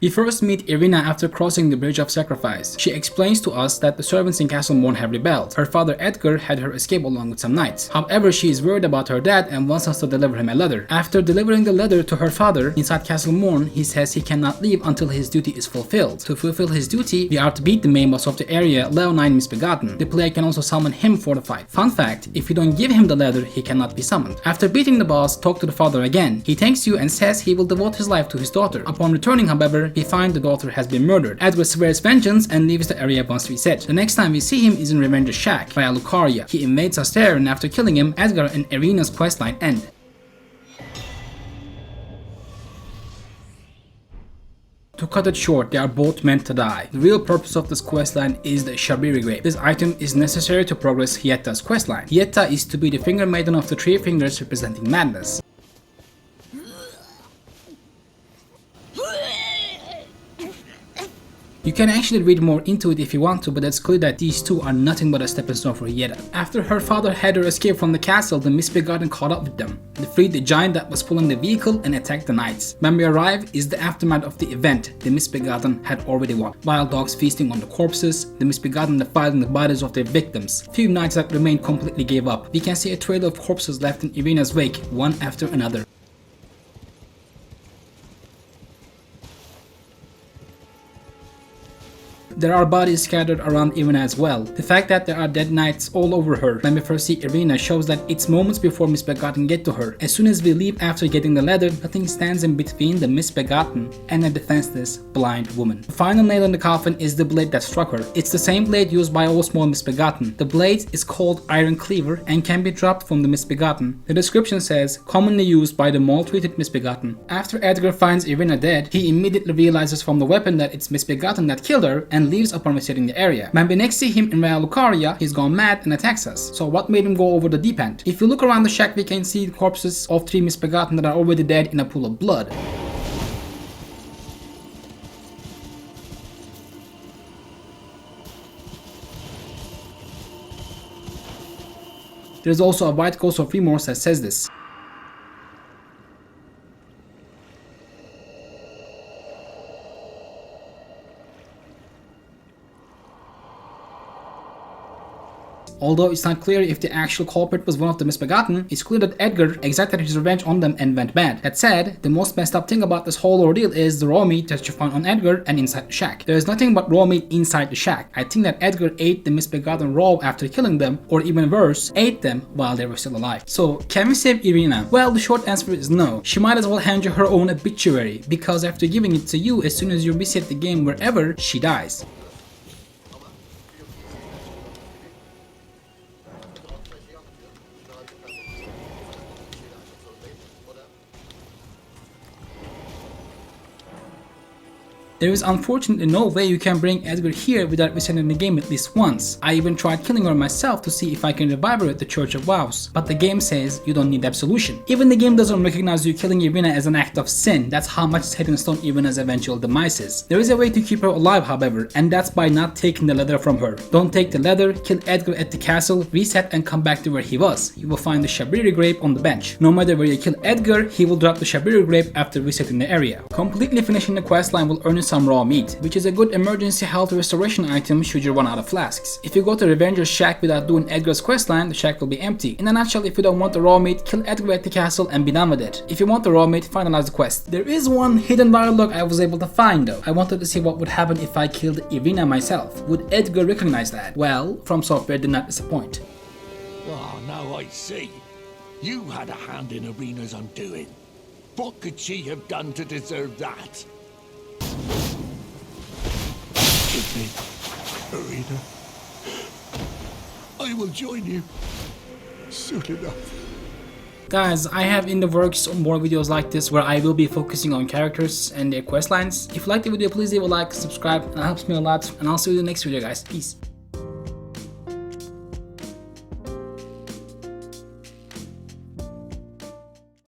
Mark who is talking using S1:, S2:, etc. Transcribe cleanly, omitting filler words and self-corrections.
S1: We first meet Irina after crossing the Bridge of Sacrifice. She explains to us that the servants in Castle Morn have rebelled. Her father Edgar had her escape along with some knights. However, she is worried about her dad and wants us to deliver him a letter. After delivering the letter to her father inside Castle Morn, he says he cannot leave until his duty is fulfilled. To fulfill his duty, we are to beat the main boss of the area, Leonine Misbegotten. The player can also summon him for the fight. Fun fact, if you don't give him the letter, he cannot be summoned. After beating the boss, talk to the father again. He thanks you and says he will devote his life to his daughter. Upon returning, however, we find the daughter has been murdered. Edgar swears vengeance and leaves the area once reset. The next time we see him is in Revenger's shack via Lucaria. He invades us there, and after killing him, Edgar and Irina's questline end. To cut it short, they are both meant to die. The real purpose of this questline is the Shabiri Grape. This item is necessary to progress Hietta's questline. Hietta is to be the finger maiden of the three fingers representing madness. You can actually read more into it if you want to, but it's clear that these two are nothing but a stepping stone for Hietta. After her father had her escape from the castle, the Misbegotten caught up with them. They freed the giant that was pulling the vehicle and attacked the knights. When we arrive is the aftermath of the event. The Misbegotten had already won. Wild dogs feasting on the corpses, the Misbegotten defiling the bodies of their victims. Few knights that remained completely gave up. We can see a trail of corpses left in Irina's wake, one after another. There are bodies scattered around Irina as well. The fact that there are dead knights all over her when we first see Irina shows that it's moments before Misbegotten get to her. As soon as we leave after getting the letter, nothing stands in between the Misbegotten and a defenseless, blind woman. The final nail in the coffin is the blade that struck her. It's the same blade used by all small Misbegotten. The blade is called Iron Cleaver and can be dropped from the Misbegotten. The description says, commonly used by the maltreated Misbegotten. After Edgar finds Irina dead, he immediately realizes from the weapon that it's Misbegotten that killed her and leaves upon resetting the area. When we next see him in Via Lucaria, he's gone mad and attacks us. So what made him go over the deep end? If you look around the shack, we can see the corpses of three Misbegotten that are already dead in a pool of blood. There's also a white ghost of remorse that says this. Although it's not clear if the actual culprit was one of the Misbegotten, it's clear that Edgar exacted his revenge on them and went bad. That said, the most messed up thing about this whole ordeal is the raw meat that you found on Edgar and inside the shack. There is nothing but raw meat inside the shack. I think that Edgar ate the Misbegotten raw after killing them, or even worse, ate them while they were still alive. So, can we save Irina? Well, the short answer is no. She might as well hand you her own obituary, because after giving it to you, as soon as you reset the game wherever, she dies. There is unfortunately no way you can bring Edgar here without resetting the game at least once. I even tried killing her myself to see if I can revive her at the Church of Vows, but the game says you don't need absolution. Even the game doesn't recognize you killing Irina as an act of sin. That's how much set in stone Irina's eventual demise is. There is a way to keep her alive, however, and that's by not taking the leather from her. Don't take the leather, kill Edgar at the castle, reset and come back to where he was. You will find the Shabiri Grape on the bench. No matter where you kill Edgar, he will drop the Shabiri Grape after resetting the area. Completely finishing the questline will earn you some raw meat, which is a good emergency health restoration item should you run out of flasks. If you go to Revenger's shack without doing Edgar's questline, the shack will be empty. In a nutshell, if you don't want the raw meat, kill Edgar at the castle and be done with it. If you want the raw meat, finalize the quest. There is one hidden dialogue I was able to find though. I wanted to see what would happen if I killed Irina myself. Would Edgar recognize that? Well, From Software did not disappoint.
S2: Oh, now I see. You had a hand in Irina's undoing. What could she have done to deserve that? Forgive me, Irina. I will join you soon enough.
S1: Guys, I have in the works more videos like this where I will be focusing on characters and their questlines. If you liked the video, please leave a like, subscribe, and it helps me a lot. And I'll see you in the next video, guys. Peace.